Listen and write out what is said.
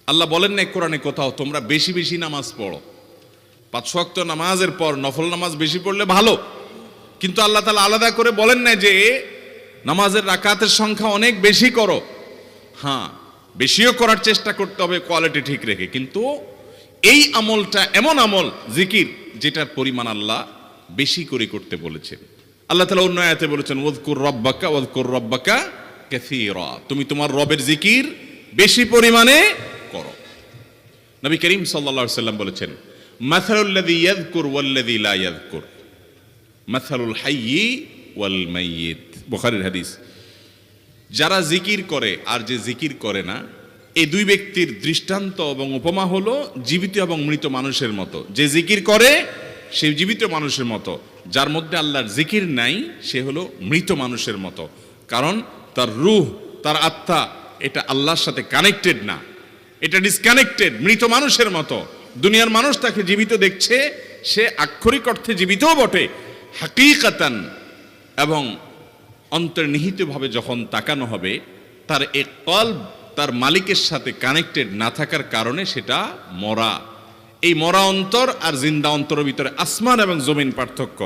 আল্লাহ বলেন না কোরআনে কোথাও তোমরা বেশি বেশি নামাজ পড়ো, 5 ওয়াক্ত নামাজের পর নফল নামাজ বেশি পড়লে ভালো, কিন্তু আল্লাহ তাআলা আলাদা করে বলেন না যে নামাজের রাকাতের সংখ্যা অনেক বেশি করো। হ্যাঁ, বেশিও করার চেষ্টা করতে হবে কোয়ালিটি ঠিক রেখে, কিন্তু এই আমলটা এমন আমল জিকির যেটার পরিমাণ আল্লাহ বেশি করে করতে বলেছেন। আল্লাহ তাআলা অন্য আয়াতে বলেছেন ওয়াজকুর রাব্বাকা কাসীরা, তুমি তোমার রবের জিকির বেশি পরিমাণে করো। নবী করিম সাল্লাল্লাহু আলাইহি সাল্লাম বলেছেন মাসালুল্লাযী ইয়াযকুর ওয়াল্লাযী লা ইয়াযকুর মাসালুল হাইয়্যি ওয়াল মাইয়িত, বুখারীর হাদিস। যারা জিকির করে আর যে জিকির করে না, এই দুই ব্যক্তির দৃষ্টান্ত এবং উপমা হলো জীবিত এবং মৃত মানুষের মতো। যে জিকির করে সে জীবিত মানুষের মতো, যার মধ্যে আল্লাহর জিকির নাই সে হলো মৃত মানুষের মতো। কারণ তার রূহ, তার আত্মা এটা আল্লাহর সাথে কানেক্টেড না, এটা ডিসকানেক্টেড, মৃত মানুষের মতো। দুনিয়ার মানুষ তাকে জীবিত দেখছে, সে আক্ষরিক অর্থে জীবিতও বটে, হাকিকাতান এবং অন্তর্নিহিতভাবে যখন তাকানো হবে তার এক কলব তার মালিকের সাথে কানেক্টেড না থাকার কারণে সেটা মরা। এই মরা অন্তর আর জিন্দা অন্তরের ভিতরে আসমান এবং জমিন পার্থক্য।